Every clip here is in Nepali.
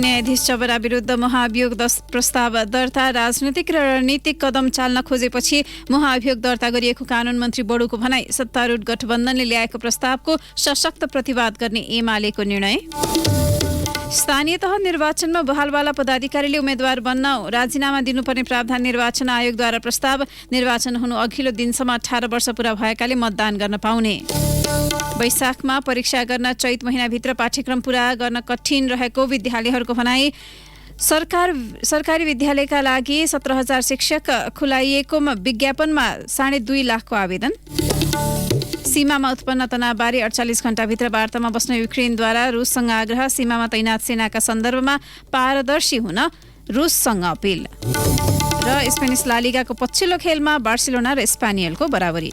न्यायाधीश जबरा विरुद्ध महाभियोग प्रस्ताव दर्ता। राजनैतिक र रणनीतिक कदम चाल्न खोजेपछि महाभियोग दर्ता गरिएको कानून मन्त्री बडुको भनाई। सत्तारूढ गठबन्धनले ल्याएको प्रस्तावको सशक्त प्रतिवाद गर्ने एमालेको निर्णय। स्थानीय तह निर्वाचनमा बहालवाला पदाधिकारीले उम्मेद्वार बन्न राजीनामा दिनुपर्ने प्रावधान निर्वाचन आयोगद्वारा प्रस्ताव। निर्वाचन हुनु अघिल्लो दिनसम्म 18 वर्ष पुरा भएकाले मतदान गर्न पाउने। वैशाखमा परीक्षा गर्न चैत महिनाभित्र पाठ्यक्रम पूरा गर्न कठिन रहेको विद्यालयहरूको भनाई। सरकारी विद्यालयका लागि 17,000 शिक्षक खुलाइएको विज्ञापनमा 2.5 लाखको आवेदन। सीमामा उत्पन्न तनावबारे 48 घण्टाभित्र वार्तामा बस्न युक्रेनद्वारा रुससँग आग्रह। सीमामा तैनात सेनाका सन्दर्भमा पारदर्शी हुन रुससँग अपिल। र स्पेनिस ला लिगाको पछिल्लो खेलमा बार्सिलोना र स्पेनियलको बराबरी।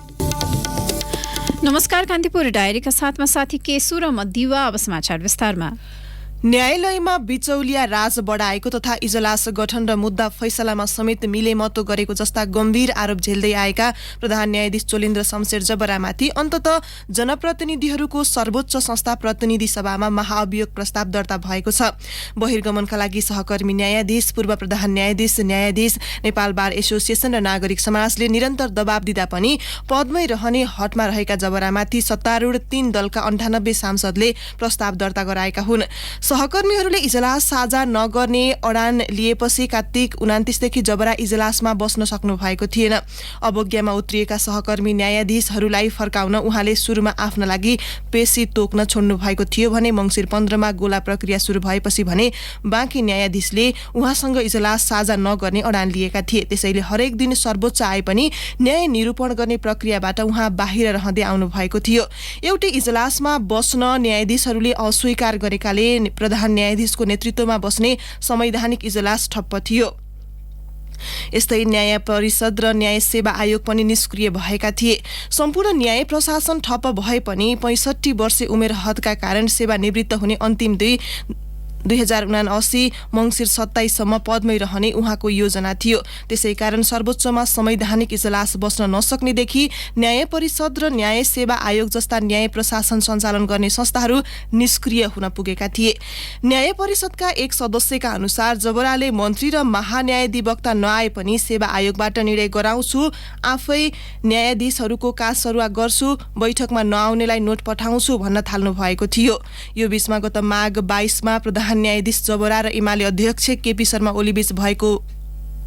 नमस्कार, कान्तिपुर डायरीका साथमा साथी केसु र म दिवा। अब समाचार विस्तारमा। न्यायालयमा बिचौलिया राज बढाएको तथा इजलास गठन र मुद्दा फैसलामा समेत मिलेमतो गरेको जस्ता गम्भीर आरोप झेल्दै आएका प्रधान न्यायाधीश चोलेन्द्र शमशेर जबरामाथि अन्ततः जनप्रतिनिधिहरूको सर्वोच्च संस्था प्रतिनिधि सभामा महाअभियोग प्रस्ताव दर्ता भएको छ। बहिर्गमनका लागि सहकर्मी न्यायाधीश, पूर्व प्रधान न्यायाधीश, नेपाल बार एसोसिएसन र नागरिक समाजले निरन्तर दबाब दिँदा पनि पदमै रहने हटमा रहेका जबरामाथि सत्तारूढ 3 दलका 98 सांसदले प्रस्ताव दर्ता गराएका हुन्। सहकर्मीहरूले इजलास साझा नगर्ने अडान लिएपछि कार्तिक 29 देखि जबरा इजलासमा बस्न सक्नु भएको थिएन। अवज्ञामा उत्रिएका सहकर्मी न्यायाधीशहरूलाई फर्काउन उहाँले सुरुमा आफ्ना लागि पेशी तोक्न छोड्नु भएको थियो भने मङ्सिर 15 मा गोला प्रक्रिया सुरु भएपछि भने बाँकी न्यायाधीशले उहाँसँग इजलास साझा नगर्ने अडान लिएका थिए। त्यसैले हरेक दिन सर्वोच्च आए पनि न्याय निरूपण गर्ने प्रक्रियाबाट उहाँ बाहिर रहँदै आउनु भएको थियो। एउटै इजलासमा बस्न न्यायाधीशहरूले अस्वीकार गरेकाले प्रधान न्यायाधीशको नेतृत्वमा बस्ने संवैधानिक इजलास ठप्प थियो। यस्तै न्याय परिषद र न्याय सेवा आयोग पनि निष्क्रिय भएका थिए। सम्पूर्ण न्याय प्रशासन ठप्प भए पनि 65 वर्षे उमेर हदका कारण सेवानिवृत्त हुने अन्तिम 2079 मङ्सिर 27 सम्म पदमै रहने उहाँको योजना थियो। त्यसै कारण सर्वोच्चमा संवैधानिक इजलास बस्न नसक्नेदेखि न्याय परिषद र न्याय सेवा आयोग जस्ता न्याय प्रशासन सञ्चालन गर्ने संस्थाहरू निष्क्रिय हुन पुगेका थिए। न्याय परिषदका एक सदस्यका अनुसार जबराले मन्त्री र महान्यायाधिवक्ता नआए पनि सेवा आयोगबाट निर्णय गराउँछु, आफै न्यायाधीशहरूको कासरुवा गर्छु, बैठकमा नआउनेलाई नोट पठाउँछु भन्न थाल्नु भएको थियो। यो बीचमा गत माघ 22 मा प्रधान न्यायाधीश जबरा र एमाले अध्यक्ष केपी शर्मा ओलीबीच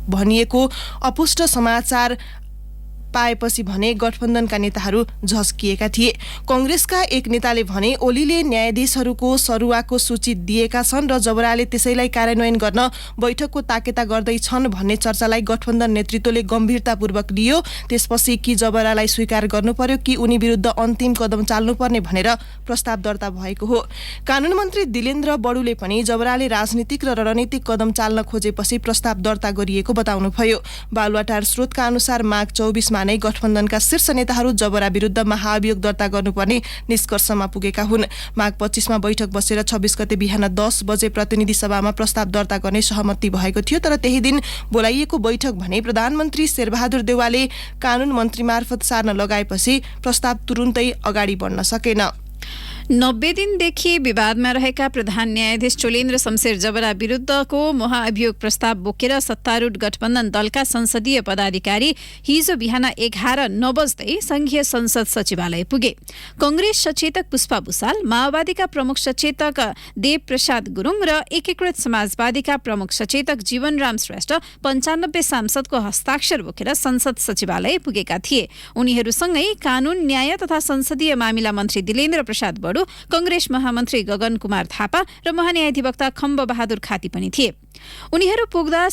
भनिएको अपुष्ट समाचार पाएपछि भने गठबन्धनका नेताहरू झस्किएका थिए। कांग्रेसका एक नेताले भने ओलीले न्यायाधीशहरूको सरुवाको सूची दिएका छन् र जबराले त्यसैलाई कार्यान्वयन गर्न बैठकको ताकेता गर्दैछन् भन्ने चर्चालाई गठबन्धन नेतृत्वले गम्भीरतापूर्वक लियो। त्यसपछि कि जबरालाई स्वीकार गर्नुपर्यो कि उनी विरुद्ध अन्तिम कदम चाल्नुपर्ने भनेर प्रस्ताव दर्ता भएको हो। कानून मन्त्री दिलेन्द्र बडुले पनि जबराले राजनीतिक र रणनीतिक कदम चाल्न खोजेपछि प्रस्ताव दर्ता गरिएको बताउनुभयो। बालुवाटार स्रोतका अनुसार माघ 24 मा नै गठबन्धनका शीर्ष नेताहरू जबरा विरुद्ध महाअभियोग दर्ता गर्नुपर्ने निष्कर्षमा पुगेका हुन्। माघ 25 मा बैठक बसेर 26 गते बिहान 10 बजे प्रतिनिधि सभामा प्रस्ताव दर्ता गर्ने सहमति भएको थियो। तर त्यही दिन बोलाइएको बैठक भने प्रधानमन्त्री शेरबहादुर देउवाले कानून मन्त्री मार्फत सार्न लगाएपछि प्रस्ताव तुरुन्तै अगाडि बढ्न सकेन। 90 दिनदेखि विवादमा रहेका प्रधान न्यायाधीश चोलेन्द्र शमशेर जबरा विरुद्धको महाअभियोग प्रस्ताव बोकेर सत्तारूढ गठबन्धन दलका संसदीय पदाधिकारी हिजो बिहान 11:09 बज्दै संघीय संसद सचिवालय पुगे। कांग्रेस सचेतक पुष्पा भुसाल, माओवादीका प्रमुख सचेतक देव प्रसाद गुरुङ र एकीकृत समाजवादीका प्रमुख सचेतक जीवनराम श्रेष्ठ 95 सांसदको हस्ताक्षर बोकेर संसद सचिवालय पुगेका थिए। उनीहरूसँगै कानून, न्याय तथा संसदीय मामिला मन्त्री दिलेन्द्र प्रसाद बडु, कांग्रेस महामन्त्री गगन कुमार थापा र महान्यायाधिवक्ता खम्ब बहादुर खाती पनि थिए। उनीहरू पुग्दा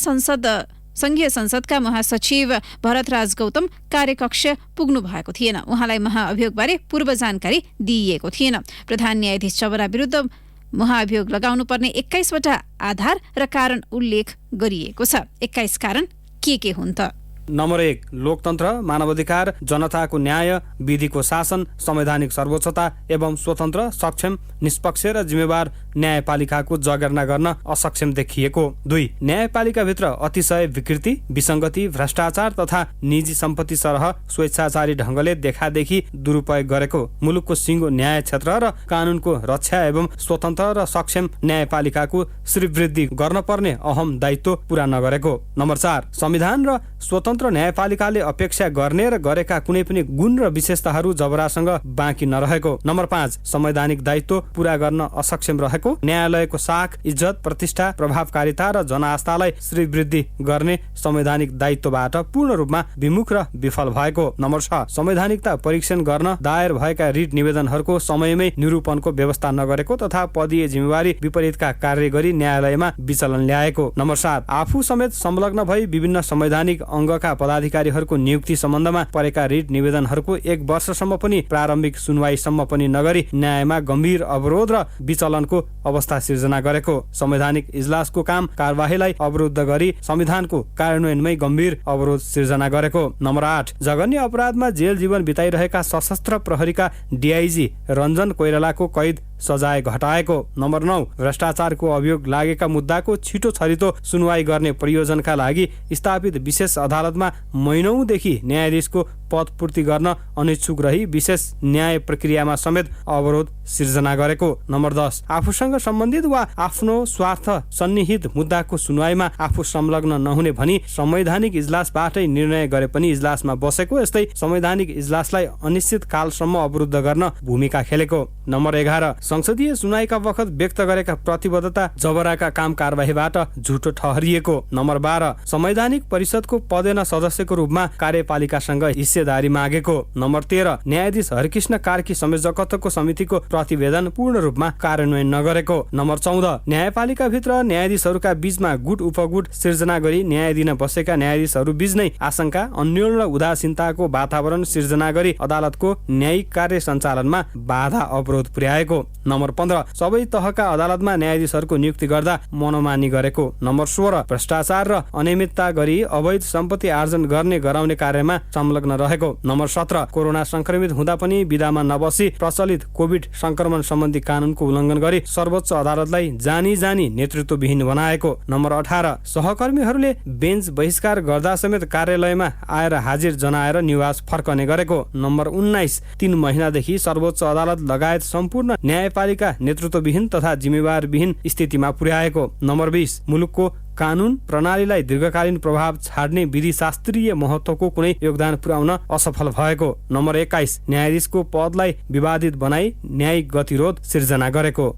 संघीय संसदका महासचिव भरतराज गौतम कार्यकक्ष पुग्नु भएको थिएन। उहाँलाई महाअभियोगबारे पूर्व जानकारी दिइएको थिएन। प्रधान न्यायाधीश जबरा विरुद्ध महाअभियोग लगाउनु पर्ने 21 वटा आधार र कारण उल्लेख गरिएको छ। 21 कारण के हुन् त? नम्बर 1, लोकतन्त्र, मानवाधिकार, जनताको न्याय, विधिको शासन, संवैधानिक सर्वोच्चता एवं स्वतन्त्र, सक्षम, निष्पक्ष र जिम्मेवार न्यायपालिकाको जगेर्ना गर्न असक्षम देखिएको। 2 न्यायपालिकाभित्र अतिशय विकृति, विसङ्गति, भ्रष्टाचार तथा निजी सम्पत्ति सरह स्वेच्छाचारी ढङ्गले देखादेखि दुरुपयोग गरेको, मुलुकको सिङ्गो न्याय क्षेत्र र कानुनको रक्षा एवं स्वतन्त्र र सक्षम न्यायपालिकाको श्रीवृद्धि गर्न पर्ने अहम दायित्व पूरा नगरेको। नम्बर 4 संविधान र स्वतन्त्र न्यायपालिकाले अपेक्षा गर्ने र गरेका कुनै पनि गुण र विशेषताहरू जबरासँग बाँकी नरहेको। नम्बर 5 संवैधानिक दायित्व पूरा गर्न असक्षम रहेको, न्यायालयको साख, इज्जत, प्रतिष्ठा, प्रभावकारिता र जनआस्थालाई श्रीवृद्धि गर्ने संवैधानिक दायित्वबाट पूर्ण रूपमा विमुख र विफल भएको। नम्बर 6 संवैधानिकता परीक्षण गर्न दायर भएका रिट निवेदनहरूको समयमै निरूपणको व्यवस्था नगरेको तथा पदीय जिम्मेवारी विपरीतका कार्य गरी न्यायालयमा विचलन ल्याएको। नम्बर 7 आफू समेत संलग्न भई विभिन्न संवैधानिक अङ्गका पदाधिकारीहरूको नियुक्ति सम्बन्धमा परेका रिट निवेदनहरूको 1 वर्षसम्म पनि प्रारम्भिक सुनवाईसम्म पनि नगरी न्यायमा गम्भीर अवरोध र विचलनको अवस्था सिर्जना गरेको। संवैधानिक इजलासको काम कारबाहीलाई अवरुद्ध गरी संविधानको कार्यान्वयनमै गम्भीर अवरोध सिर्जना गरेको। नम्बर 8 जघन्य अपराधमा जेल जीवन बिताइरहेका सशस्त्र प्रहरीका DIG रञ्जन कोइरालाको कैद सजाय घटाएको। नम्बर 9 भ्रष्टाचारको अभियोग लागेका मुद्दाको छिटो छरितो सुनवाई गर्ने प्रयोजनका लागि स्थापित विशेष अदालतमा महिनौंदेखि न्यायाधीशको पद पूर्ति गर्न अनिच्छुक रही विशेष न्याय प्रक्रियामा समेत अवरोध सिर्जना गरेको। नम्बर 10 आफूसँग सम्बन्धित वा आफ्नो स्वार्थ सन्निहित मुद्दाको सुनवाईमा आफू संलग्न नहुने भनी संवैधानिक इजलासबाटै निर्णय गरे पनि इजलासमा बसेको, यस्तै संवैधानिक इजलासलाई अनिश्चित कालसम्म अवरुद्ध गर्न भूमिका खेलेको। नम्बर 11 संसदीय सुनवाईका बखत व्यक्त गरेका प्रतिबद्धता जबराका काम कारबाहीबाट झुटो ठहरिएको। नम्बर 12 संवैधानिक परिषदको पदेन सदस्यको रूपमा कार्यपालिकासँग हिस्सेदारी मागेको। नम्बर 13 न्यायाधीश हरिकृष्ण कार्की संयोजकत्वको समितिको प्रतिवेदन पूर्ण रूपमा कार्यान्वयन नगरेको। नम्बर 14 न्यायपालिकाभित्र न्यायाधीशहरूका बीचमा गुट उपगुट सिर्जना गरी न्याय दिन बसेका न्यायाधीशहरू बीच नै आशंका, अन्योल र उदासीनताको वातावरण सिर्जना गरी अदालतको न्यायिक कार्य सञ्चालनमा बाधा अवरोध पुर्याएको। नम्बर 15 सबै तहका अदालतमा न्यायाधीशहरूको नियुक्ति गर्दा मनोमानी गरेको। नम्बर 16 भ्रष्टाचार र अनियमितता गरी अवैध सम्पत्ति आर्जन गर्ने गराउने कार्यमा संलग्न रहेको। नम्बर 17 कोरोना संक्रमित हुँदा पनि विधामा नबसी प्रचलित कोभिड संक्रमण सम्बन्धी कानूनको उल्लङ्घन गरी सर्वोच्च अदालतलाई जानी नेतृत्वविहीन बनाएको। नम्बर 18 सहकर्मीहरूले बेन्च बहिष्कार गर्दा समेत कार्यालयमा आएर हाजिर जनाएर निवास फर्कने गरेको। नम्बर 19 3 महिनादेखि सर्वोच्च अदालत लगायत सम्पूर्ण न्यायपालिका नेतृत्वविहीन तथा जिम्मेवारविहीन स्थितिमा पुर्याएको। नम्बर 20 मुलुकको कानून प्रणालीलाई दीर्घकालीन प्रभाव छाड्ने विधि शास्त्रीय महत्त्वको कुनै योगदान पुर्याउन असफल भएको। नम्बर 21 न्यायाधीशको पदलाई विवादित बनाई न्यायिक गतिरोध सिर्जना गरेको।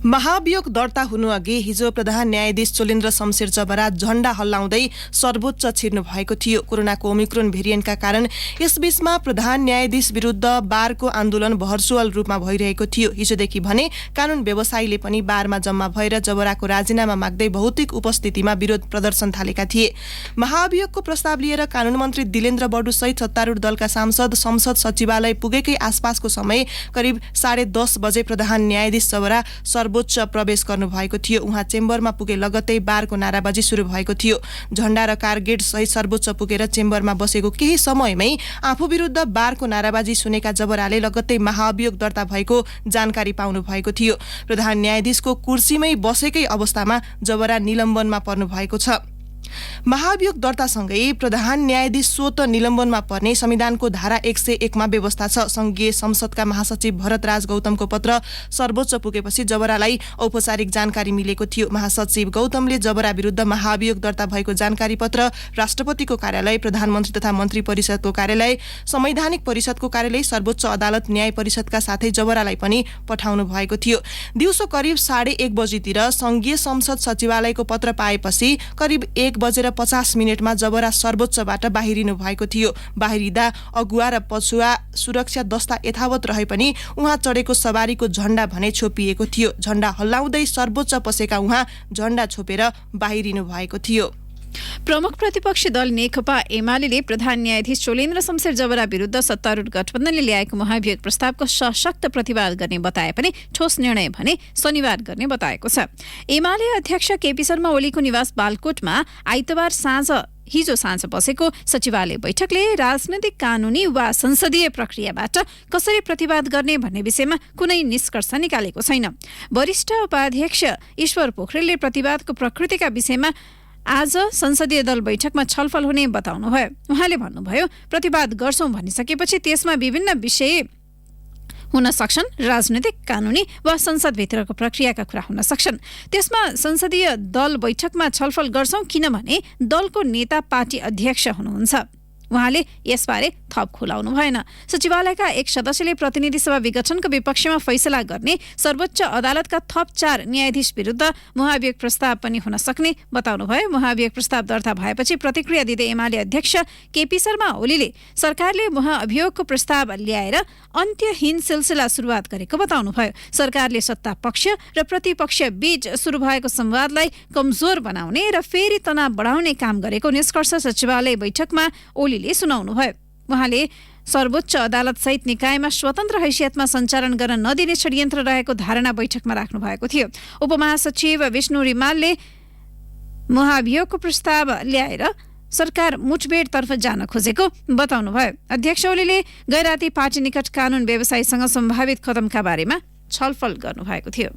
महाभियोग दर्ता हुनु अघि हिजो प्रधान न्यायाधीश चोलेन्द्र शमशेर जबरा झण्डा हल्लाउँदै सर्वोच्च छिर्नु भएको थियो। कोरोनाको ओमिक्रोन भेरिएन्टका कारण यसबीचमा प्रधान न्यायाधीश विरुद्ध बारको आन्दोलन भर्चुअल रूपमा भइरहेको थियो। हिजोदेखि भने कानून व्यवसायीले पनि बारमा जम्मा भएर जबराको राजीनामा माग्दै भौतिक उपस्थितिमा विरोध प्रदर्शन थालेका थिए। महाभियोगको प्रस्ताव लिएर कानून मन्त्री दिलेन्द्र बडु सहित सत्तारूढ दलका सांसद संसद सचिवालय पुगेकै आसपासको समय करिब 10:30 बजे प्रधान न्यायाधीश जबरा सर्वोच्च प्रवेश गर्नु भएको थियो। उहाँ चेम्बरमा पुगे लगत्तै बारको नाराबाजी सुरु भएको थियो। झण्डा र कारगेट सहित सर्वोच्च पुगेर चेम्बरमा बसेको केही समयमै आफू विरुद्ध बारको नाराबाजी सुनेका जबराले लगत्तै महाभियोग दर्ता भएको जानकारी पाउनु भएको थियो। प्रधान न्यायाधीशको कुर्सीमै बसेकै अवस्थामा जबरा निलम्बनमा पर्नु भएको छ। महाभियोग दर्तासँगै प्रधान न्यायाधीश स्वत निलम्बनमा पर्ने संविधानको धारा 101 मा व्यवस्था छ। संघीय संसदका महासचिव भरतराज गौतमको पत्र सर्वोच्च पुगेपछि जबरालाई औपचारिक जानकारी मिलेको थियो। महासचिव गौतमले जबरा विरुद्ध महाभियोग दर्ता भएको जानकारी पत्र राष्ट्रपतिको कार्यालय, प्रधानमन्त्री तथा मन्त्री परिषदको कार्यालय, संवैधानिक परिषदको कार्यालय, सर्वोच्च अदालत, न्याय परिषदका साथै जबरालाई पनि पठाउनु भएको थियो। दिउँसो करिब 1:30 बजीतिर संघीय संसद सचिवालयको पत्र पाएपछि करिब 1:50 जबरा सर्वोच्चबाट बाहिरिनु भएको थियो। बाहिरिँदा अगुवा र पछुवा सुरक्षा दस्ता यथावत रहे पनि उहाँ चढेको सवारीको झण्डा भने छोपिएको थियो। झण्डा हल्लाउँदै सर्वोच्च पसेका उहाँ झण्डा छोपेर बाहिरिनु भएको थियो। प्रमुख प्रतिपक्षी दल नेकपा एमाले प्रधान न्यायाधीश चोलेन्द्र शमशेर जबरा विरुद्ध सत्तारूढ गठबन्धनले ल्याएको महाभियोग प्रस्तावको सशक्त प्रतिवाद गर्ने बताए पनि ठोस निर्णय भने शनिबार गर्ने बताएको छ। एमाले अध्यक्ष केपी शर्मा ओलीको निवास बालकोटमा आइतबार साँझ हिजो साँझ बसेको सचिवालय बैठकले राजनैतिक कानुनी वा संसदीय प्रक्रियाबाट कसरी प्रतिवाद गर्ने भन्ने विषयमा कुनै निष्कर्ष निकालेको छैन। वरिष्ठ उपाध्यक्ष ईश्वर पोखरेलले प्रतिवादको प्रकृतिका विषयमा आज संसदीय दल बैठकमा छलफल हुने बताउनुभयो। उहाँले भन्नुभयो, प्रतिवाद गर्छौं भनिसकेपछि त्यसमा विभिन्न विषय हुन सक्छन्, राजनैतिक, कानुनी वा संसदभित्रको प्रक्रियाका कुरा हुन सक्छन्। त्यसमा संसदीय दल बैठकमा छलफल गर्छौं किनभने दलको नेता पार्टी अध्यक्ष हुनुहुन्छ। उहाँले यसबारे थप खुलाउनु भएन। सचिवालयका एक सदस्यले प्रतिनिधि सभा विघटनको विपक्षमा फैसला गर्ने सर्वोच्च अदालतका थप 4 न्यायाधीश विरुद्ध महाभियोग प्रस्ताव पनि हुन सक्ने बताउनुभयो। महाभियोग प्रस्ताव दर्ता भएपछि प्रतिक्रिया दिँदै एमाले अध्यक्ष केपी शर्मा ओलीले सरकारले महाअभियोगको प्रस्ताव ल्याएर अन्त्यहीन सिलसिला सुरुवात गरेको बताउनुभयो। सरकारले सत्ता पक्ष र प्रतिपक्ष बीच सुरु भएको संवादलाई कमजोर बनाउने र फेरि तनाव बढाउने काम गरेको निष्कर्ष सचिवालय बैठकमा ओलीले सुनाउनुभयो। उहाँले सर्वोच्च अदालत सहित निकायमा स्वतन्त्र हैसियतमा सञ्चालन गर्न नदिने षड्यन्त्र रहेको धारणा बैठकमा राख्नु भएको थियो। उपमहासचिव विष्णु रिमालले महाभियोगको प्रस्ताव ल्याएर सरकार मुठभेडतर्फ जान खोजेको बताउनुभयो। अध्यक्ष ओलीले गैराती पार्टी निकट कानुन व्यवसायीसँग सम्भावित कदमका बारेमा छलफल गर्नुभएको थियो।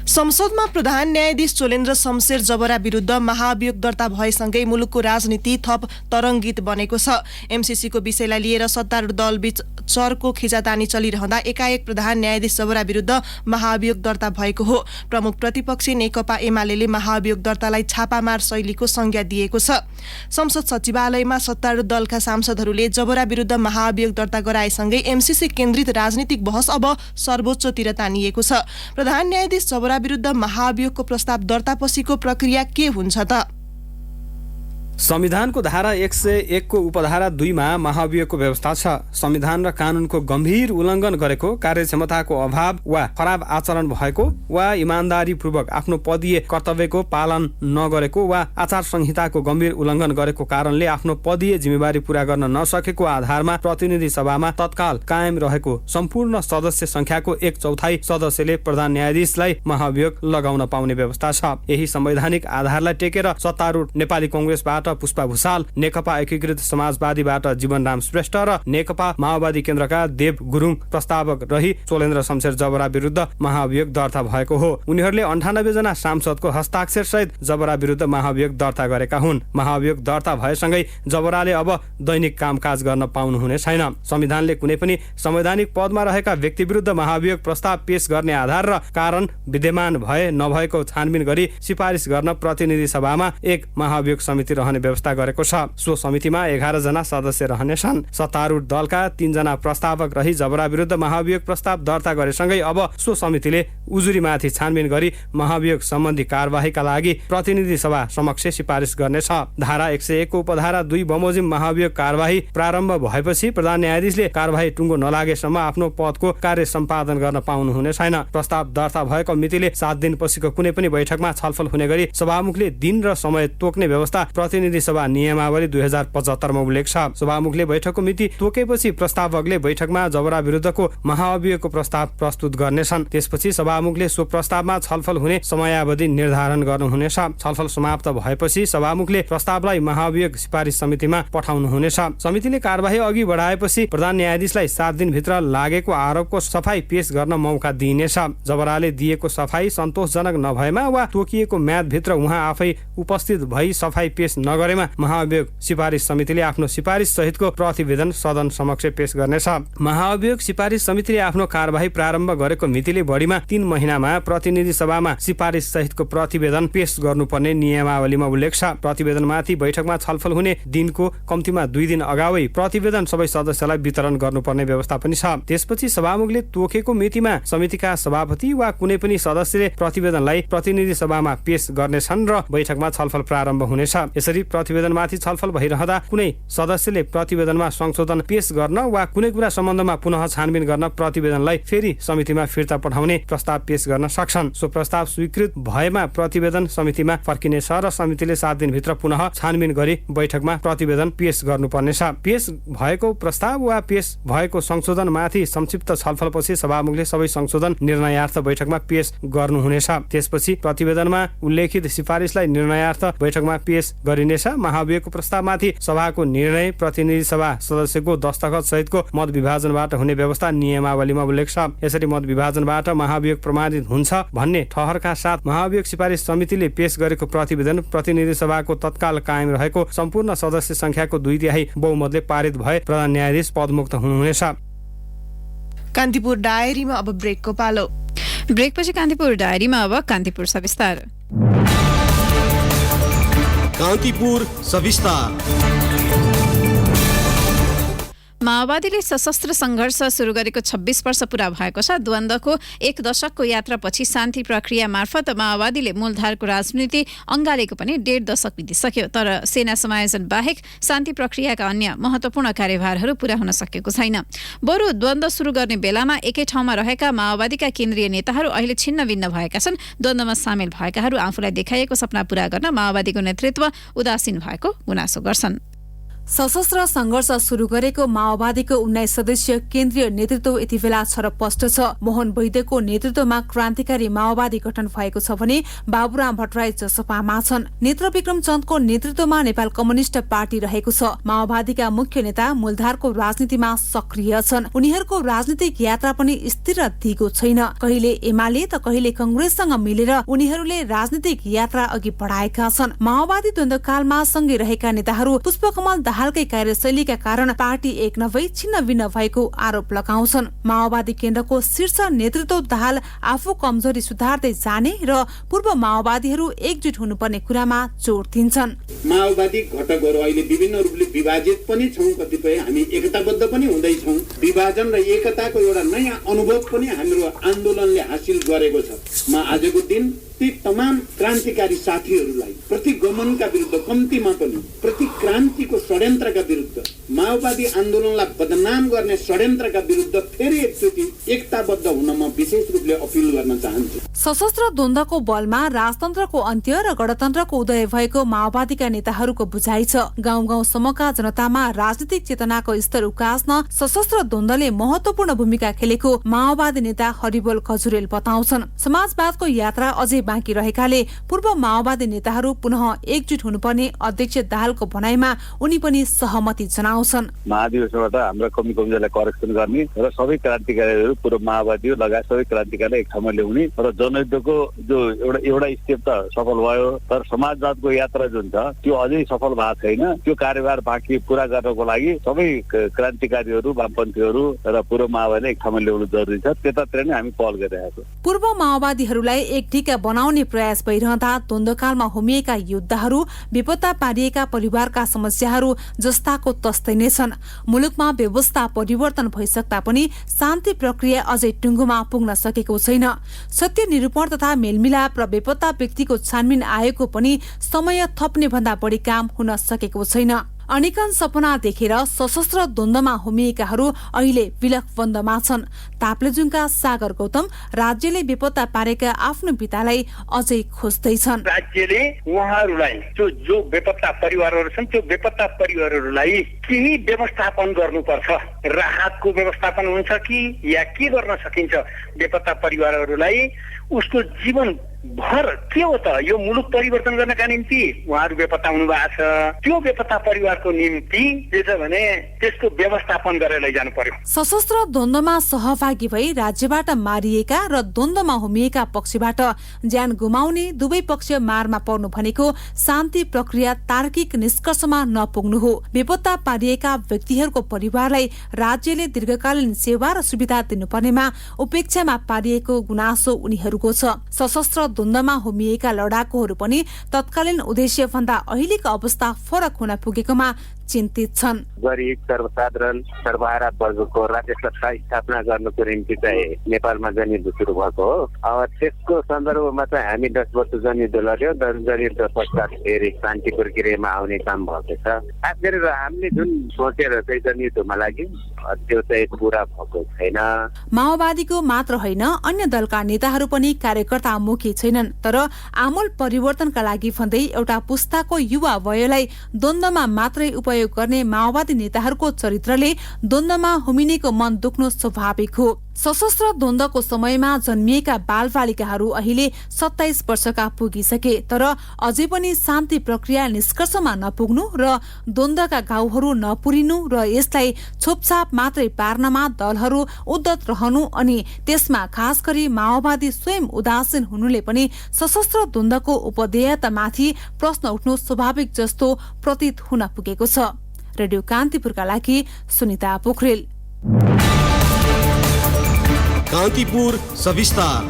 संसदमा प्रधान न्यायाधीश चोलेन्द्र शमशेर जबरा विरुद्ध महाभियोग दर्ता भएसँगै मुलुकको राजनीति थप तरङ्गित बनेको छ। एमसीसीको विषयलाई लिएर सत्तारूढ दलबीच चर्को खिचातानी चलिरहँदा एकाएक प्रधान न्यायाधीश जबरा विरुद्ध महाभियोग दर्ता भएको हो। प्रमुख प्रतिपक्षी नेकपा एमाले महाभियोग दर्तालाई छापामार शैलीको संज्ञा दिएको छ। संसद सचिवालयमा सत्तारूढ दलका सांसदहरूले जबरा विरुद्ध महाभियोग दर्ता गराएसँगै एमसीसी केन्द्रित राजनीतिक बहस अब सर्वोच्चतिर तानिएको छ। प्रधान न्यायाधीश जबरा विरुद्ध महाभियोगको प्रस्ताव दर्तापछिको प्रक्रिया के हुन्छ त? संविधानको धारा 101 को उपधारा 2 मा महाभियोगको व्यवस्था छ। संविधान र कानुनको गम्भीर उल्लङ्घन गरेको, कार्यक्षमताको अभाव वा खराब आचरण भएको वा इमानदारीपूर्वक आफ्नो पदीय कर्तव्यको पालन नगरेको वा आचार संहिताको गम्भीर उल्लङ्घन गरेको कारणले आफ्नो पदीय जिम्मेवारी पूरा गर्न नसकेको आधारमा प्रतिनिधि सभामा तत्काल कायम रहेको सम्पूर्ण सदस्य संख्याको 1/4 सदस्यले प्रधान न्यायाधीशलाई महाभियोग लगाउन पाउने व्यवस्था छ। यही संवैधानिक आधारलाई टेकेर सत्तारूढ नेपाली कांग्रेसबाट पुष्पा भुसाल, नेकपा एकीकृत समाजवादीबाट जीवनराम श्रेष्ठ र नेकपा माओवादी केन्द्रका देव गुरुङ प्रस्तावक रही चोलेन्द्र शमशेर जबरा विरुद्ध महाभियोग दर्ता भएको हो। उनीहरूले 98 जना सांसदको हस्ताक्षर सहित जबरा विरुद्ध महाभियोग दर्ता गरेका हुन्। महाभियोग दर्ता भएसँगै जबराले अब दैनिक कामकाज गर्न पाउनुहुने छैन। संविधानले कुनै पनि संवैधानिक पदमा रहेका व्यक्ति विरुद्ध महाभियोग प्रस्ताव पेश गर्ने आधार र कारण विद्यमान भए नभएको छानबिन गरी सिफारिस गर्न प्रतिनिधि सभामा एक महाभियोग समिति रहने व्यवस्था गरेको छ। सो समितिमा 11 जना सदस्य रहनेछन्। सत्तारूढ दलका 3 जना प्रस्तावक रही जबरा विरुद्ध महाभियोग प्रस्ताव दर्ता गरेसँगै अब सो समितिले उजुरीमाथि छानबिन गरी महाभियोग सम्बन्धी कारबाहीका लागि प्रतिनिधि सभा समक्ष सिफारिस गर्नेछ। धारा 101 को उपधारा 2 बमोजिम महाभियोग कारबाही प्रारम्भ भएपछि प्रधान न्यायाधीशले कारबाही टुङ्गो नलागेसम्म आफ्नो पदको कार्य सम्पादन गर्न पाउनुहुने छैन। प्रस्ताव दर्ता भएको मितिले 7 दिनपछिको कुनै पनि बैठकमा छलफल हुने गरी सभामुखले दिन र समय तोक्ने व्यवस्था प्रतिनिधि सभा नियमावली 2075 मा उल्लेख छ। सभामुखले बैठकको मिति तोकेपछि प्रस्तावकले बैठकमा जबरा विरुद्धको महाअभियोगको प्रस्ताव प्रस्तुत गर्नेछन्। त्यसपछि सभामुखले सो प्रस्तावमा छलफल हुने समयावधि निर्धारण गर्नुहुनेछ। छलफल समाप्त भएपछि सभामुखले प्रस्तावलाई महाअभियोग सिफारिस समितिमा पठाउनुहुनेछ। समितिले कारबाही अघि बढाएपछि प्रधान न्यायाधीशलाई 7 दिनभित्र लागेको आरोपको सफाई पेश गर्न मौका दिइनेछ। जबराले दिएको सफाई सन्तोषजनक नभएमा वा तोकिएको म्यादभित्र उहाँ आफै उपस्थित भई सफाई पेश नगरेमा महाअभियोग सिफारिस समितिले आफ्नो सिफारिस सहितको प्रतिवेदन सदन समक्ष पेश गर्नेछ। महाअभियोग सिफारिस समितिले आफ्नो कारबाही प्रारम्भ गरेको मितिले बढीमा 3 महिनामा प्रतिनिधि सभामा सिफारिस सहितको प्रतिवेदन पेश गर्नुपर्ने नियमावलीमा उल्लेख छ। प्रतिवेदनमाथि बैठकमा छलफल हुने दिनको कम्तीमा 2 दिन अगावै प्रतिवेदन सबै सदस्यलाई वितरण गर्नुपर्ने व्यवस्था पनि छ। त्यसपछि सभामुखले तोकेको मितिमा समितिका सभापति वा कुनै पनि सदस्यले प्रतिवेदनलाई प्रतिनिधि सभामा पेश गर्नेछन् र बैठकमा छलफल प्रारम्भ हुनेछ। यसरी प्रतिवेदनमाथि छलफल भइरहँदा कुनै सदस्यले प्रतिवेदनमा संशोधन पेश गर्न वा कुनै कुरा सम्बन्धमा पुनः छानबिन गर्न प्रतिवेदनलाई फेरि समितिमा फिर्ता पठाउने प्रस्ताव पेश गर्न सक्छन्। सो प्रस्ताव स्वीकृत भएमा प्रतिवेदन समितिमा फर्किनेछ र समितिले 7 दिनभित्र पुनः छानबिन गरी बैठकमा प्रतिवेदन पेश गर्नुपर्नेछ। पेश भएको प्रस्ताव वा पेश भएको संशोधनमाथि संक्षिप्त छलफलपछि सभामुखले सबै संशोधन निर्णयार्थ बैठकमा पेश गर्नुहुनेछ। त्यसपछि प्रतिवेदनमा उल्लेखित सिफारिसलाई निर्णयार्थ बैठकमा पेश गरिनेछ। महाभियोगको प्रस्तावमाथि सभाको निर्णय प्रतिनिधि सभा सदस्यको दस्तखत सहितको मत विभाजनबाट हुने व्यवस्था नियमावलीमा उल्लेख छ। यसरी मत विभाजनबाट महाभियोग प्रमाणित हुन्छ भन्ने ठहरका साथ महाभियोग सिफारिस समितिले पेश गरेको प्रतिवेदन प्रतिनिधि सभाको तत्काल कायम रहेको सम्पूर्ण सदस्य संख्याको 2/3 बहुमतले पारित भए प्रधान न्यायाधीश पदमुक्त हुनुहुनेछ। कान्तिपुर डायरीमा अब ब्रेकको पालो। ब्रेकपछि कान्तिपुर डायरीमा अब कान्तिपुर सविस्तार। कान्तिपुर सविस्तार। माओवादीले सशस्त्र सङ्घर्ष सुरु गरेको 26 वर्ष पूरा भएको छ। द्वन्द्वको 1 दशकको यात्रापछि शान्ति प्रक्रिया मार्फत माओवादीले मूलधारको राजनीति अँगालेको पनि 1.5 दशक बितिसक्यो। तर सेना समायोजन बाहेक शान्ति प्रक्रियाका अन्य महत्त्वपूर्ण कार्यभारहरू पूरा हुन सकेको छैन। बरु द्वन्द्व सुरु गर्ने बेलामा एकै ठाउँमा रहेका माओवादीका केन्द्रीय नेताहरू अहिले छिन्नभिन्न भएका छन्। द्वन्द्वमा सामेल भएकाहरू आफूलाई देखाइएको सपना पूरा गर्न माओवादीको नेतृत्व उदासीन भएको गुनासो गर्छन्। सशस्त्र सङ्घर्ष सुरु गरेको माओवादीको 19 सदस्यीय केन्द्रीय नेतृत्व यति बेला छरपष्ट छ। मोहन वैद्यको नेतृत्वमा क्रान्तिकारी माओवादी गठन भएको छ भने बाबुराम भट्टराई जसपामा छन्। नेत्रविक्रम चन्दको नेतृत्वमा नेपाल कम्युनिस्ट पार्टी रहेको छ। माओवादीका मुख्य नेता मूलधारको राजनीतिमा सक्रिय छन्। उनीहरूको राजनीतिक यात्रा पनि स्थिर र दिगो छैन। कहिले एमाले त कहिले कंग्रेससँग मिलेर उनीहरूले राजनीतिक यात्रा अघि बढाएका छन्। माओवादी द्वन्द्वकालमा सँगै रहेका नेताहरू पुष्पकमल दाहालकै कार्यशैलीका कारण पार्टी एक नभई छिन्नभिन्न भएको आरोप लगाउँछन्। माओवादी केन्द्रको शीर्ष नेतृत्व दाहाल आफू कमजोरी सुधार्दै जाने र पूर्व माओवादीहरू एकजुट हुनुपर्ने कुरामा जोड दिन्छन्। माओवादी घटकहरू अहिले विभिन्न रूपले विभाजित पनि छौं, कतिपय हामी एकताबद्ध पनि हुँदैछौं। विभाजन र एकताको एउटा नयाँ अनुभव पनि हाम्रो आन्दोलनले हासिल गरेको छ। म आजको दिन ती तमाम क्रान्तिकारी साथीहरूलाई प्रतिगमनका विरुद्ध, कम्तीमा पनि प्रति क्रान्तिको षड्यन्त्रका विरुद्ध, माओवादी आन्दोलनलाई बदनाम गर्ने षड्यन्त्रका विरुद्ध फेरि एकचोटि एकताबद्ध हुन म विशेष रूपले अपिल गर्न चाहन्छु। सशस्त्र द्वन्द्वको बलमा राजतन्त्रको अन्त्य र गणतन्त्रको उदय भएको माओवादीका नेताहरूको बुझाइ छ। गाउँ गाउँसम्मका जनतामा राजनीतिक चेतनाको स्तर उकास्न सशस्त्र द्वन्द्वले महत्वपूर्ण भूमिका खेलेको माओवादी नेता हरिबोल खजुरेल बताउँछन्। समाजवादको यात्रा अझै बाँकी रहेकाले पूर्व माओवादी नेताहरू पुनः एकजुट हुनुपर्ने अध्यक्ष दाहालको भनाइमा उनी पनि सहमति जनाउँछन्। महाधिवेशनबाट हाम्रा कमी कमजोरीलाई करेक्सन गर्ने र सबै क्रान्तिकारीहरू पूर्व माओवादी लगायत सबै क्रान्तिकारीलाई एक ठाउँमा ल्याउने र जनयुद्धको जो एउटा स्टेप त सफल भयो, तर समाजवादको यात्रा जुन छ त्यो अझै सफल भएको छैन। त्यो कार्यभार बाँकी पूरा गर्नको लागि सबै क्रान्तिकारीहरू, वामपन्थीहरू र पूर्व माओवादीलाई एक ठाउँमा ल्याउनु जरुरी छ। त्यतातिर नै हामी पहल गरिरहेको छौँ। पूर्व माओवादीहरूलाई एक ढिका बनाउने प्रयास भइरहँदा द्वन्द्वकालमा होमिएका योद्धाहरू, बेपत्ता पारिएका परिवारका समस्याहरू जस्ताको तस्तै नै छन्। मुलुकमा व्यवस्था परिवर्तन भइसक्दा पनि शान्ति प्रक्रिया अझै टुङ्गोमा पुग्न सकेको छैन। सत्य निरूपण तथा मेलमिलाप र बेपत्ता व्यक्तिको छानबिन आएको पनि समय थप्ने भन्दा बढी काम हुन सकेको छैन। अनेकन सपना देखेर सशस्त्र द्वन्द्वमा होमिएकाहरू अहिले विलख बन्दमा छन्। ताप्लेजुङका सागर गौतम राज्यले बेपत्ता पारेका आफ्नो पितालाई अझै खोज्दैछन्। राज्यले उहाँहरूलाई जो बेपत्ता परिवारहरू छन् त्यो बेपत्ता परिवारहरूलाई केही व्यवस्थापन गर्नुपर्छ। राहतको व्यवस्थापन हुन्छ कि या के गर्न सकिन्छ बेपत्ता परिवारहरूलाई उसको जीवन भर के हो त यो मुलुक परिवर्तन गर्नका निम्ति उहाँहरू बेपत्ता हुनु भएको छ। त्यो बेपत्ता परिवारको निम्ति के छ भने त्यसको व्यवस्थापन गरेर लैजानु पर्यो। सशस्त्र द्वन्द्वमा सहभागी भई राज्यबाट मारिएका र द्वन्द्वमा होमिएका पक्षबाट ज्यान गुमाउने दुवै पक्ष मारमा पर्नु भनेको शान्ति प्रक्रिया तार्किक निष्कर्षमा नपुग्नु हो। बेपत्ता पारिएका व्यक्तिहरूको परिवारलाई राज्यले दीर्घकालीन सेवा र सुविधा दिनुपर्नेमा उपेक्षामा पारिएको गुनासो उनीहरूको छ। सशस्त्र द्वन्द्वमा होमिएका लडाकुहरू पनि तत्कालीन उद्देश्य भन्दा अहिलेको अवस्था फरक हुन पुगेकोमा चिन्तित छन्। गरिब सर्वसाधारण सर्वहारा वर्गको राज्य सत्ता स्थापना गर्नुको निम्ति चाहिँ नेपालमा जनयुद्ध सुरु भएको हो। अब त्यसको सन्दर्भमा चाहिँ हामी 10 वर्ष जनयुद्ध लड्यो। जनयुद्ध पश्चात फेरि शान्ति प्रक्रियामा आउने काम भएको छ। खास गरेर हामीले जुन सोचेर चाहिँ जनयुद्धमा लाग्यौँ त्यो चाहिँ पुरा भएको छैन। माओवादीको मात्र होइन अन्य दलका नेताहरू पनि कार्यकर्तामुखी छैनन्। तर आमूल परिवर्तनका लागि भन्दै एउटा पुस्ताको युवा वयलाई द्वन्द्वमा मात्रै उपयोग गर्ने माओवादी नेताहरूको चरित्रले द्वन्द्वमा हुमिनेको मन दुख्नु स्वाभाविक हो। सशस्त्र द्वन्द्वको समयमा जन्मिएका बालबालिकाहरू अहिले 27 वर्षका पुगिसके। तर अझै पनि शान्ति प्रक्रिया निष्कर्षमा नपुग्नु र द्वन्द्वका घाउहरू नपुरिनु र यसलाई छोपछाप मात्रै पार्नमा दलहरू उद्धत रहनु अनि त्यसमा खास गरी माओवादी स्वयं उदासीन हुनुले पनि सशस्त्र द्वन्द्वको उपदेयतामाथि प्रश्न उठ्नु स्वाभाविक जस्तो प्रतीत हुन पुगेको छ। रेडियो कान्तिपुरका लागि सुनिता पोखरेल। कान्तिपुर सविस्तार।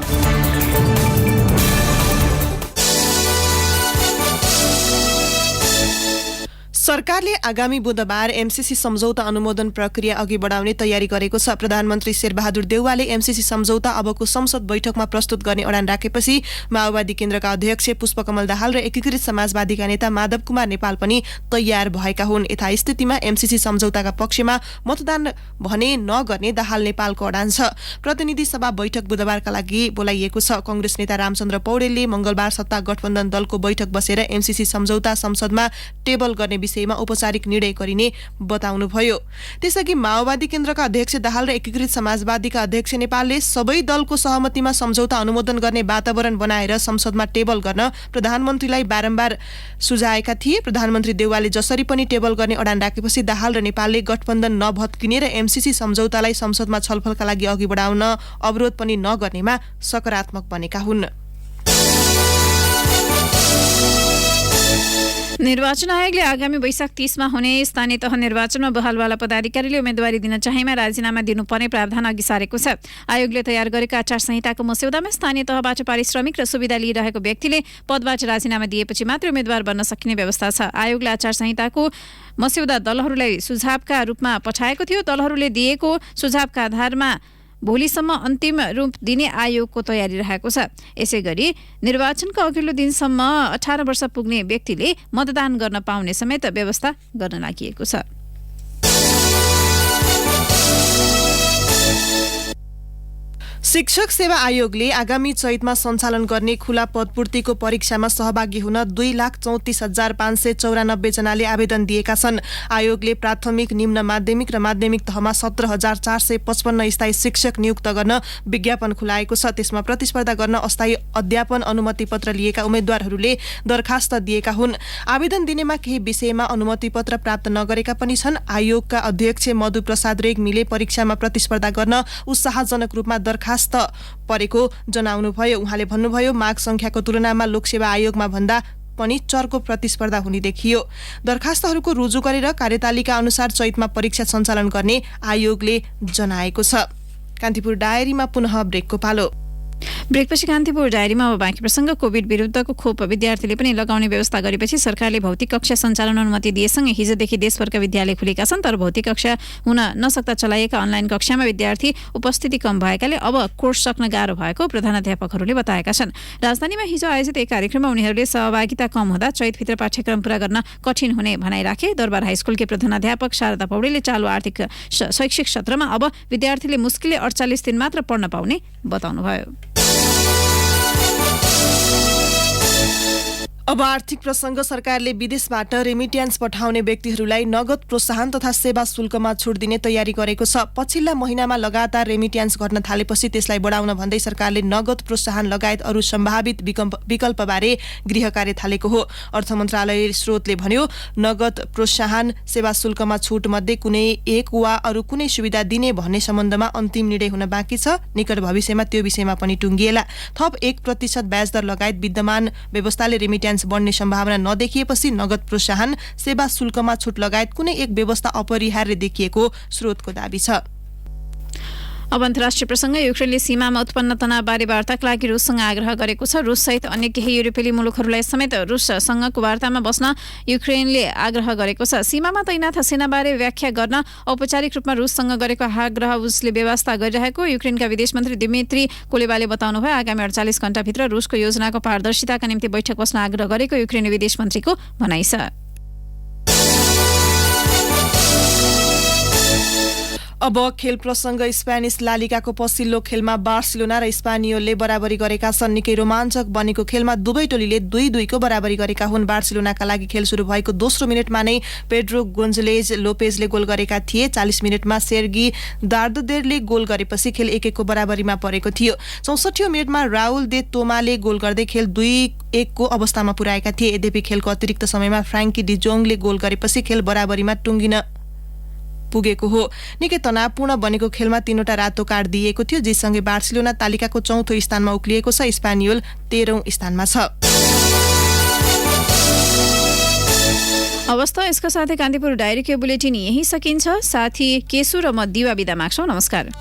सरकारले आगामी बुधबार एमसीसी सम्झौता अनुमोदन प्रक्रिया अघि बढाउने तयारी गरेको छ। प्रधानमन्त्री शेरबहादुर देउवाले एमसीसी सम्झौता अबको संसद बैठकमा प्रस्तुत गर्ने अडान राखेपछि माओवादी केन्द्रका अध्यक्ष पुष्पकमल दाहाल र एकीकृत समाजवादीका नेता माधव कुमार नेपाल पनि तयार भएका हुन्। यथास्थितिमा एमसीसी सम्झौताका पक्षमा मतदान भने नगर्ने दाहाल नेपालको अडान छ। प्रतिनिधि सभा बैठक बुधबारका लागि बोलाइएको छ। कांग्रेस नेता रामचन्द्र पौडेलले मंगलबार सत्ता गठबन्धन दलको बैठक बसेर एमसीसी सम्झौता संसदमा टेबल गर्ने विषयमा औपचारिक निर्णय गरिने बताउनुभयो। त्यसअघि माओवादी केन्द्रका अध्यक्ष दाहाल र एकीकृत समाजवादीका अध्यक्ष नेपालले सबै दलको सहमतिमा सम्झौता अनुमोदन गर्ने वातावरण बनाएर संसदमा टेबल गर्न प्रधानमन्त्रीलाई बारम्बार सुझाएका थिए। प्रधानमन्त्री देउवाले जसरी पनि टेबल गर्ने अडान राखेपछि दाहाल र नेपालले गठबन्धन नभत्किने र एमसीसी सम्झौतालाई संसदमा छलफलका लागि अघि बढाउन अवरोध पनि नगर्नेमा सकारात्मक बनेका हुन्। निर्वाचन आयोगले आगामी वैशाख 30 मा हुने स्थानीय तह निर्वाचनमा बहालवाला पदाधिकारीले उम्मेदवारी दिन चाहेमा राजीनामा दिनुपर्ने प्रावधान अघि सारेको छ। आयोगले तयार गरेको आचार संहिताको मस्यौदामा स्थानीय तहबाट पारिश्रमिक र सुविधा लिइरहेको व्यक्तिले पदबाट राजीनामा दिएपछि मात्र उम्मेदवार बन्न सकिने व्यवस्था छ। आयोगले आचार संहिताको मस्यौदा दलहरूलाई सुझावका रूपमा पठाएको थियो। दलहरूले दिएको सुझावका आधारमा भोलिसम्म अन्तिम रूप दिने आयोगको तयारी रहेको छ। यसैगरी निर्वाचनको अघिल्लो दिनसम्म 18 वर्ष पुग्ने व्यक्तिले मतदान गर्न पाउने समेत व्यवस्था गर्न लागि छ। शिक्षक सेवा आयोगले आगामी चैतमा सञ्चालन गर्ने खुला पदपूर्तिको परीक्षामा सहभागी हुन 2,34,594 जनाले आवेदन दिएका छन्। आयोगले प्राथमिक, निम्न माध्यमिक र माध्यमिक तहमा 17,455 स्थायी शिक्षक नियुक्त गर्न विज्ञापन खुलाएको छ। त्यसमा प्रतिस्पर्धा गर्न अस्थायी अध्यापन अनुमति पत्र लिएका उम्मेद्वारहरूले दरखास्त दिएका हुन्। आवेदन दिनेमा केही विषयमा अनुमति पत्र प्राप्त नगरेका पनि छन्। आयोगका अध्यक्ष मधु प्रसाद रेग्मीले परीक्षामा प्रतिस्पर्धा गर्न उत्साहजनक रूपमा दरखास्त परेको जनाउनुभयो। उहाँले भन्नुभयो, माग संख्याको तुलनामा लोकसेवा आयोगमा भन्दा पनि चर्को प्रतिस्पर्धा हुने देखियो। दरखास्तहरूको रुजु गरेर कार्यतालिका अनुसार चैतमा परीक्षा सञ्चालन गर्ने आयोगले जनाएको छ। कान्तिपुर डायरीमा पुनः ब्रेकको पालो। ब्रेकपछि कान्तिपुर डायरीमा अब बाँकी प्रसङ्ग। कोभिड विरुद्धको खोप विद्यार्थीले पनि लगाउने व्यवस्था गरेपछि सरकारले भौतिक कक्षा सञ्चालन अनुमति दिएसँगै हिजोदेखि देशभरका विद्यालय खुलेका छन्। तर भौतिक कक्षा हुन नसक्दा चलाइएका अनलाइन कक्षामा विद्यार्थी उपस्थिति कम भएकाले अब कोर्स सक्न गाह्रो भएको प्रधानाध्यापकहरूले बताएका छन्। राजधानीमा हिजो आयोजित एक कार्यक्रममा उनीहरूले सहभागिता कम हुँदा चैतभित्र पाठ्यक्रम पूरा गर्न कठिन हुने भनाइ राखे। दरबार हाइस्कुलकी प्रधानाध्यापक शारदा पौडेलले चालु आर्थिक शैक्षिक सत्रमा अब विद्यार्थीले मुस्किलले 48 दिन मात्र पढ्न पाउने बताउनुभयो। अब आर्थिक प्रसङ्ग। सरकारले विदेशबाट रेमिट्यान्स पठाउने व्यक्तिहरूलाई नगद प्रोत्साहन तथा सेवा शुल्कमा छुट दिने तयारी गरेको छ। पछिल्ला महिनामा लगातार रेमिट्यान्स गर्न थालेपछि त्यसलाई बढाउन भन्दै सरकारले नगद प्रोत्साहन लगायत अरू सम्भावित विकल्पबारे गृह कार्य थालेको हो। अर्थ मन्त्रालय स्रोतले भन्यो, नगद प्रोत्साहन, सेवा शुल्कमा छुट मध्ये कुनै एक वा अरू कुनै सुविधा दिने भन्ने सम्बन्धमा अन्तिम निर्णय हुन बाँकी छ। निकट भविष्यमा त्यो विषयमा पनि टुङ्गिएला। थप 1% ब्याज दर लगायत विद्यमान व्यवस्थाले रेमिट्यान्स बढ्ने सम्भावना नदेखिएपछि नगद प्रोत्साहन, सेवा शुल्कमा छुट लगायत कुनै एक व्यवस्था अपरिहार्य देखिएको स्रोतको दाबी छ। अब अन्तर्राष्ट्रिय प्रसङ्ग युक्रेनले सीमामा उत्पन्न तनावबारे वार्ताका लागि रुससँग आग्रह गरेको छ। रुससहित अन्य केही युरोपेली मुलुकहरूलाई समेत रुससँगको वार्तामा बस्न युक्रेनले आग्रह गरेको छ। सीमामा तैनाथ सेनाबारे व्याख्या गर्न औपचारिक रूपमा रुससँग गरेको आग्रह उसले व्यवस्था गरिरहेको युक्रेनका विदेश मन्त्री दिमित्री कुलेबाले बताउनुभयो। आगामी 48 घण्टाभित्र रुसको योजनाको पारदर्शिताका निम्ति बैठक बस्न आग्रह गरेको युक्रेनी विदेश मन्त्रीको भनाइ छ। अब खेल प्रसङ्ग स्पेनिस लालिगाको पछिल्लो खेलमा बार्सिलोना र स्पानियोलले बराबरी गरेका छन्। निकै रोमाञ्चक बनेको खेलमा दुवै टोलीले 2-2 को बराबरी गरेका हुन्। बार्सिलोनाका लागि खेल सुरु भएको दोस्रो मिनटमा नै पेड्रो गोन्जलेज लोपेजले गोल गरेका थिए। 40 मिनटमा सेर्गी दार्देरले गोल गरेपछि खेल 1-1 को बराबरीमा परेको थियो। 64औं मिनटमा राउल दे तोमाले गोल गर्दै खेल 2-1 को अवस्थामा पुर्याएका थिए। यद्यपि खेलको अतिरिक्त समयमा फ्राङ्की डिजोङले गोल गरेपछि खेल बराबरीमा टुङ्गिन पुगेको हो। निकै तनावपूर्ण बनेको खेलमा 3वटा रातो कार्ड दिएको थियो, जससँगै बार्सिलोना तालिकाको 4औं स्थानमा उक्लिएको छ। स्पानियोल 13औं स्थानमा छ। अवस्था यसका साथै कान्तिपुर डायरीको बुलेटिन यही सकिन्छ। साथी केशु र म दिवा बिदा माग्छौँ। नमस्कार।